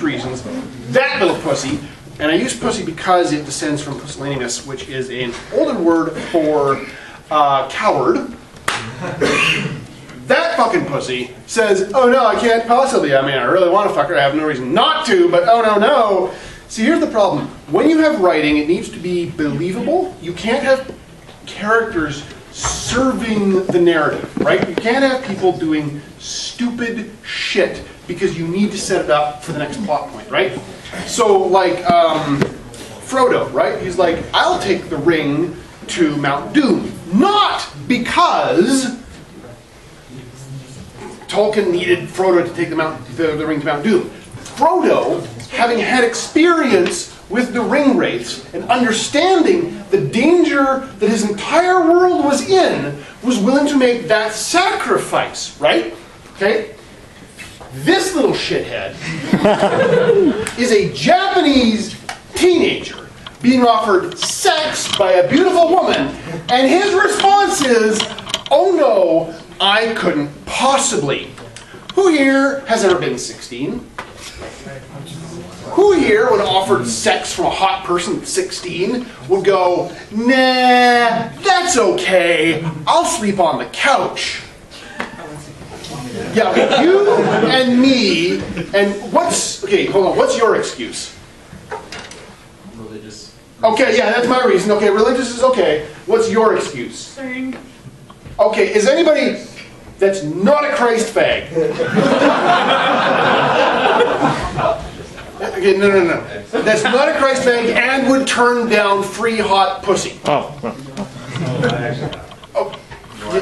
reasons, that little pussy, and I use pussy because it descends from pusillanimous, which is an older word for coward. That fucking pussy says, oh no, I can't possibly. I mean, I really want to fuck her. I have no reason not to, but oh no, no. See, here's the problem. When you have writing, it needs to be believable. You can't have characters serving the narrative, right? You can't have people doing stupid shit because you need to set it up for the next plot point, right? So, like, Frodo, right? He's like, I'll take the ring to Mount Doom. Not because Tolkien needed Frodo to take the ring to Mount Doom. Frodo, having had experience with the ring wraiths and understanding the danger that his entire world was in, was willing to make that sacrifice, right? Okay? This little shithead is a Japanese teenager being offered sex by a beautiful woman, and his response is, oh no, I couldn't possibly. Who here has ever been 16? Who here, when offered sex from a hot person at 16, would go, nah, that's okay, I'll sleep on the couch? Yeah, okay, you and me, and okay, hold on, what's your excuse? Religious. Okay, yeah, that's my reason. Okay, religious is okay. What's your excuse? Okay, is anybody that's not a Christ fag? Okay, no. That's not a Christ fag and would turn down free hot pussy. Oh,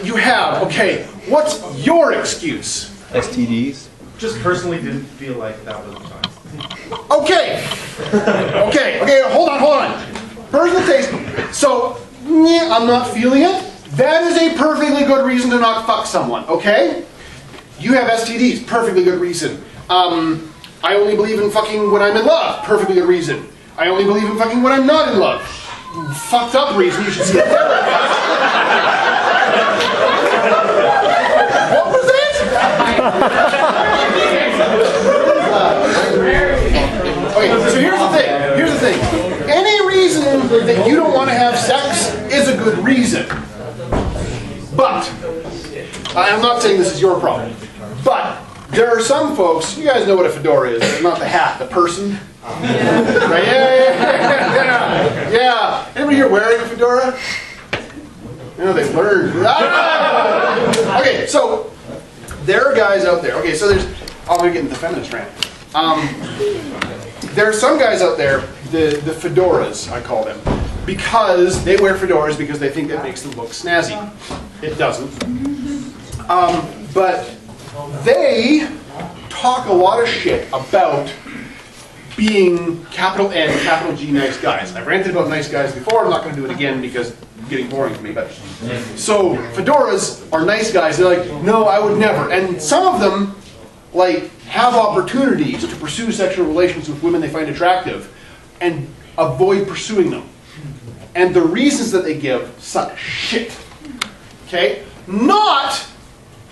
you have. Okay, what's your excuse? STDs? Just personally didn't feel like that was the time. Okay, hold on. Personal taste. So, I'm not feeling it. That is a perfectly good reason to not fuck someone, okay? You have STDs, perfectly good reason. I only believe in fucking when I'm in love, perfectly good reason. I only believe in fucking when I'm not in love. Fucked up reason, you should see a therapist. What was it? Okay, so here's the thing. Any reason that you don't want to have sex is a good reason. But, I'm not saying this is your problem, but there are some folks, you guys know what a fedora is, not the hat, the person. Right? Yeah. Anybody here wearing a fedora? No, they've learned. Okay, so there are guys out there. Okay, so I'm going to get into the feminist rant. There are some guys out there, the fedoras, I call them, because they wear fedoras because they think that makes them look snazzy. It doesn't. But they talk a lot of shit about being capital N, capital G nice guys. I've ranted about nice guys before. I'm not going to do it again because it's getting boring to me. But so fedoras are nice guys. They're like, no, I would never. And some of them like have opportunities to pursue sexual relations with women they find attractive and avoid pursuing them. And the reasons that they give suck shit. Okay? Not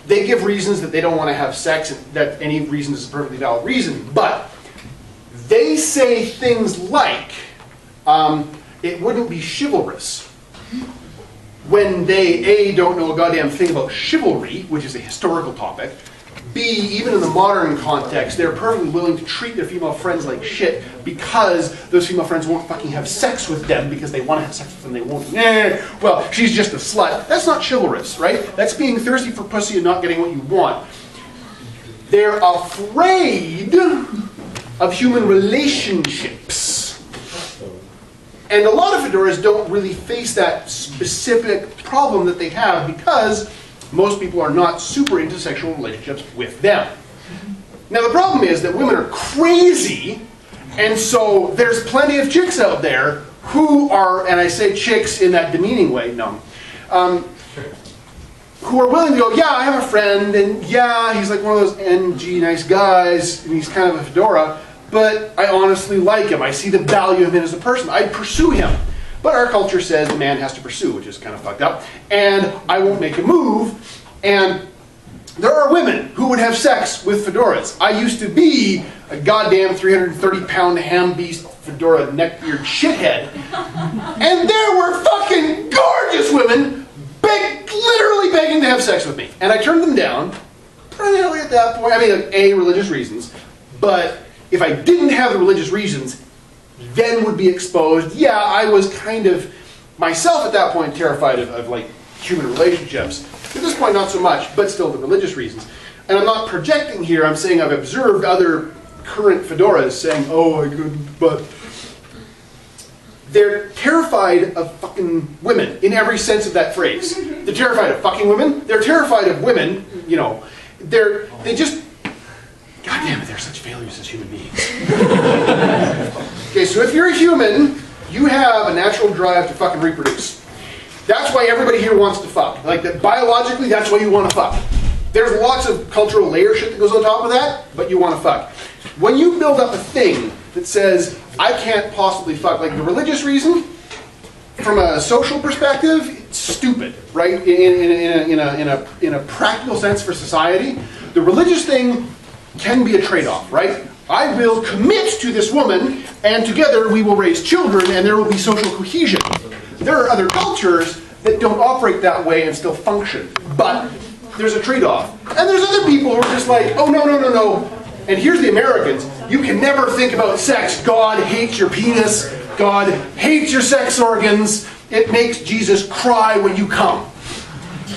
they give reasons that they don't want to have sex, and that any reason is a perfectly valid reason, but they say things like, it wouldn't be chivalrous when they, A, don't know a goddamn thing about chivalry, which is a historical topic, B, even in the modern context, they're perfectly willing to treat their female friends like shit because those female friends won't fucking have sex with them because they want to have sex with them, they won't. Well, she's just a slut. That's not chivalrous, right? That's being thirsty for pussy and not getting what you want. They're afraid of human relationships. And a lot of fedoras don't really face that specific problem that they have because most people are not super into sexual relationships with them. Now the problem is that women are crazy, and so there's plenty of chicks out there who are, and I say chicks in that demeaning way, who are willing to go, yeah, I have a friend, and yeah, he's like one of those NG nice guys, and he's kind of a fedora, but I honestly like him. I see the value of him as a person. I'd pursue him. But our culture says the man has to pursue, which is kind of fucked up, and I won't make a move. And there are women who would have sex with fedoras. I used to be a goddamn 330-pound ham beast fedora neckbeard shithead. And there were fucking gorgeous women literally begging to have sex with me. And I turned them down, primarily at that point. I mean, A, religious reasons. But if I didn't have the religious reasons, then would be exposed. Yeah, I was kind of, myself at that point, terrified of like, human relationships. At this point, not so much, but still the religious reasons. And I'm not projecting here, I'm saying I've observed other current fedoras saying, oh, I couldn't, but they're terrified of fucking women, in every sense of that phrase. They're terrified of fucking women, they're terrified of women, you know, they just, God damn it, they're such failures as human beings. Okay, so if you're a human, you have a natural drive to fucking reproduce. That's why everybody here wants to fuck. Like, that biologically, that's why you want to fuck. There's lots of cultural layer shit that goes on top of that, but you want to fuck. When you build up a thing that says, I can't possibly fuck, like the religious reason, from a social perspective, it's stupid, right? In a practical sense for society, the religious thing can be a trade-off, right? I will commit to this woman, and together we will raise children, and there will be social cohesion. There are other cultures that don't operate that way and still function, but there's a trade-off. And there's other people who are just like, oh, no, no, no, no. And here's the Americans. You can never think about sex. God hates your penis. God hates your sex organs. It makes Jesus cry when you come.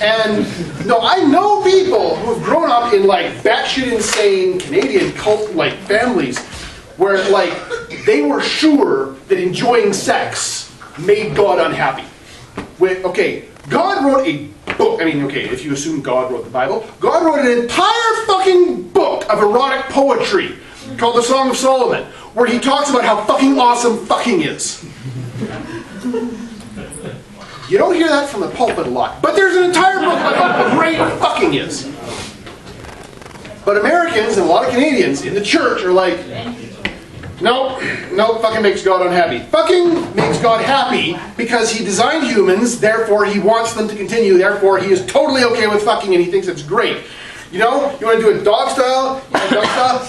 And no, I know people who have grown up in like batshit insane Canadian cult like families where like they were sure that enjoying sex made God unhappy. Okay, God wrote a book. I mean, okay, if you assume God wrote the Bible, God wrote an entire fucking book of erotic poetry called the Song of Solomon, where he talks about how fucking awesome fucking is. You don't hear that from the pulpit a lot, but there's an entire book about how great fucking is. But Americans and a lot of Canadians in the church are like, nope, nope, fucking makes God unhappy. Fucking makes God happy because he designed humans, therefore he wants them to continue, therefore he is totally okay with fucking and he thinks it's great. You know, you want to do it dog style,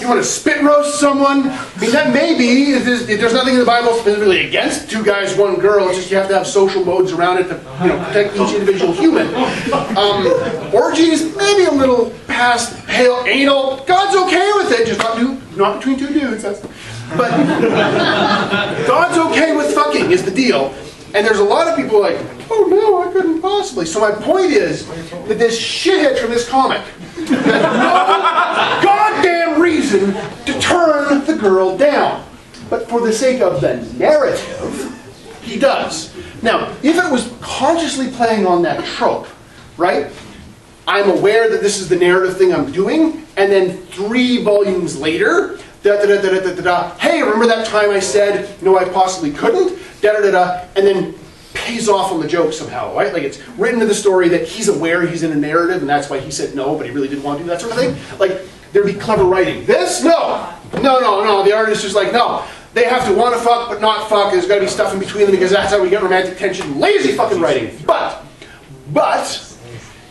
you want to spit roast someone. I mean, that may be, there's nothing in the Bible specifically against 2 guys, 1 girl, it's just you have to have social modes around it to, you know, protect each individual human. Orgies, maybe a little past pale anal. God's okay with it, just not between 2 dudes. But God's okay with fucking is the deal. And there's a lot of people like, oh no, I couldn't possibly. So my point is that this shithead from this comic has no goddamn reason to turn the girl down. But for the sake of the narrative, he does. Now, if it was consciously playing on that trope, right? I'm aware that this is the narrative thing I'm doing, and then 3 volumes later, hey, remember that time I said, no, I possibly couldn't? And then pays off on the joke somehow, right? Like it's written in the story that he's aware he's in a narrative, and that's why he said no, but he really didn't want to do that sort of thing. Like, there'd be clever writing. This? No. No. The artist is like, no. They have to want to fuck, but not fuck. There's got to be stuff in between them because that's how we get romantic tension. Lazy fucking writing. But,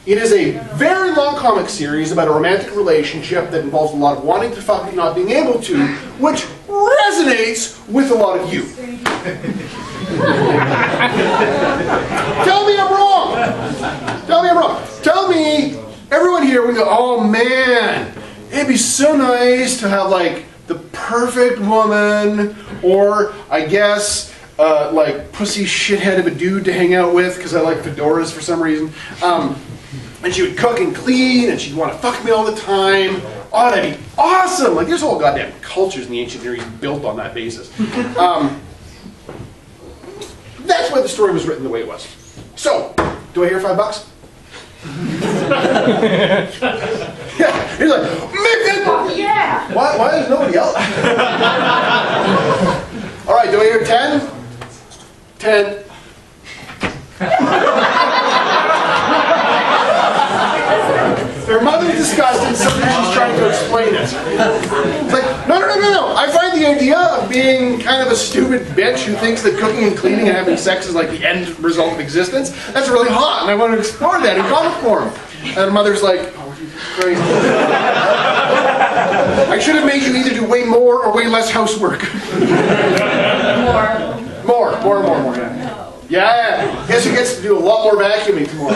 it is a very long comic series about a romantic relationship that involves a lot of wanting to fuck and not being able to, which resonates with a lot of you. Tell me I'm wrong. Tell me I'm wrong. Tell me, everyone here would go, oh man, it'd be so nice to have like the perfect woman, or I guess like pussy shithead of a dude to hang out with because I like fedoras for some reason. And she would cook and clean, and she'd want to fuck me all the time. Oh, that'd be awesome! Like, there's whole goddamn cultures in the ancient Near East built on that basis. That's why the story was written the way it was. So, do I hear $5? Yeah, he's like, yeah! Why is nobody else? All right, do I hear 10? 10. Her mother's disgusted, so she's trying to explain it. It's like, no. I find the idea of being kind of a stupid bitch who thinks that cooking and cleaning and having sex is like the end result of existence, that's really hot, and I want to explore that in comic form. And her mother's like, oh, what do you Crazy. I should have made you either do way more or way less housework. More. Yeah. Guess who gets to do a lot more vacuuming tomorrow?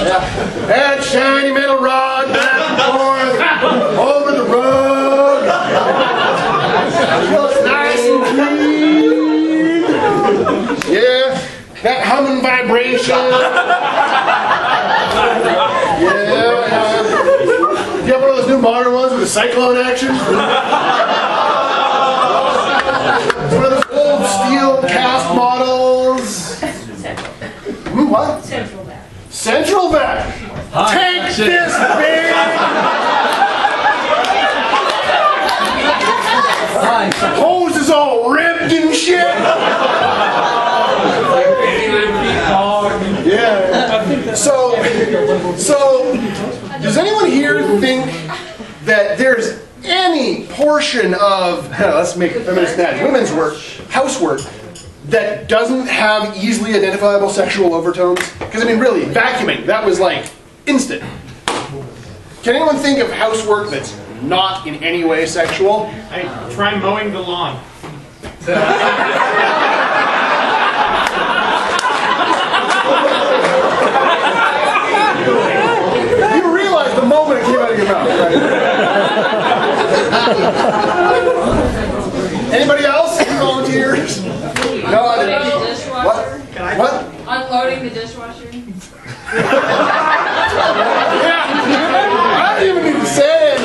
Yeah. That shiny metal rod back and forth over the rug. Feels nice and clean. Yeah. That humming vibration. Yeah. You have one of those new modern ones with a cyclone action? It's one of those old steel cast models. What? Central Vac. Central Vac. Take this, baby! Hose is all ribbed and shit. Yeah. So, does anyone here think that there's any portion of, let's make feminist mad, women's work, housework, that doesn't have easily identifiable sexual overtones? Because I mean, really, vacuuming, that was like instant. Can anyone think of housework that's not in any way sexual? I try mowing the lawn. You realize the moment it came out of your mouth, right? Anybody else? Any volunteers? No, I Unloading the didn't. dishwasher. What? Unloading the dishwasher. Yeah. I don't even need to say it.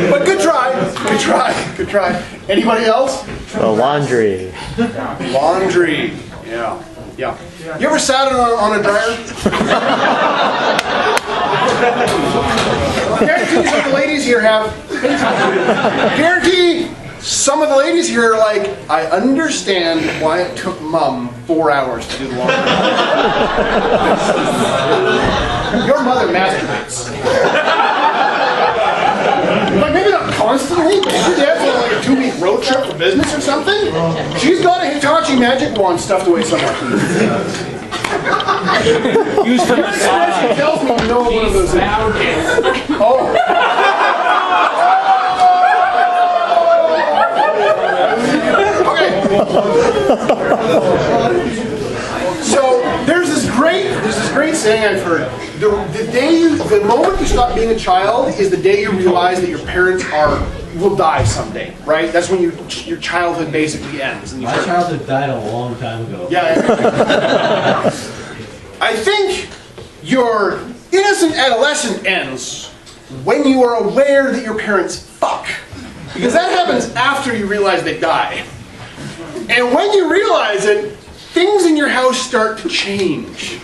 But good try. Good try. Anybody else? The laundry. Laundry. Yeah. You ever sat on a dryer? Guarantee some of the ladies here have. Guarantee some of the ladies here are like, I understand why it took Mom 4 hours to do the laundry. Your mother masturbates. Like maybe not constantly, but if your dad's on like a 2-week road trip for business or something, she's got a Hitachi magic wand stuffed away somewhere. Used for Your expression tells me you know one of those. Oh. Okay. So there's this great saying I've heard. The moment you stop being a child is the day you realize that your parents will die someday, right? That's when your childhood basically ends. And My childhood died a long time ago. Yeah. I think your innocent adolescent ends when you are aware that your parents fuck. Because that happens after you realize they die. And when you realize it, things in your house start to change.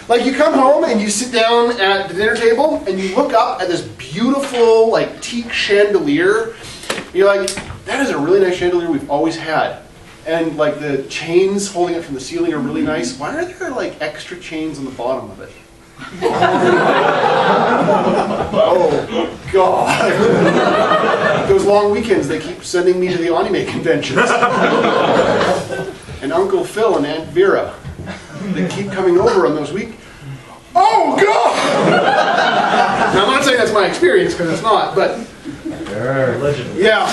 Like you come home and you sit down at the dinner table and you look up at this beautiful like teak chandelier. You're like, that is a really nice chandelier we've always had. And like the chains holding it from the ceiling are really nice. Why are there like extra chains on the bottom of it? Oh God. Those long weekends they keep sending me to the anime conventions. And Uncle Phil and Aunt Vera. They keep coming over on those weeks. Oh God! Now I'm not saying that's my experience because it's not, but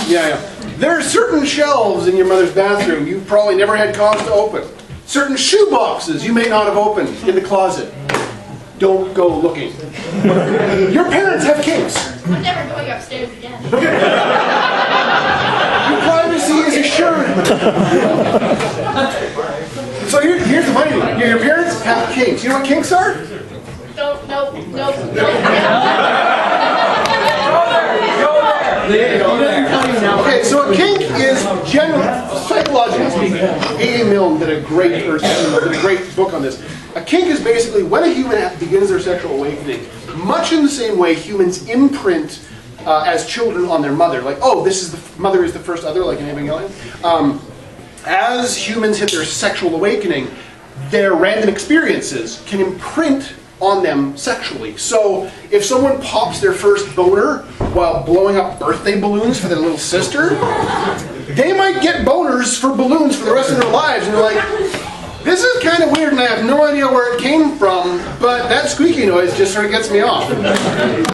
yeah. There are certain shelves in your mother's bathroom you've probably never had cause to open. Certain shoe boxes you may not have opened in the closet. Don't go looking. Your parents have kinks. I'm never going upstairs again. Your privacy is assured. So here's the funny thing. Your parents have kinks. You know what kinks are? Nope. Okay, so a kink is generally, psychologically speaking, A.A. Milne did a great book on this. A kink is basically when a human begins their sexual awakening, much in the same way humans imprint as children on their mother. Like, oh, mother is the first other, like in Evangelion. As humans hit their sexual awakening, their random experiences can imprint on them sexually. So if someone pops their first boner while blowing up birthday balloons for their little sister, they might get boners for balloons for the rest of their lives. And they're like, This is kind of weird and I have no idea where it came from, but that squeaky noise just sort of gets me off.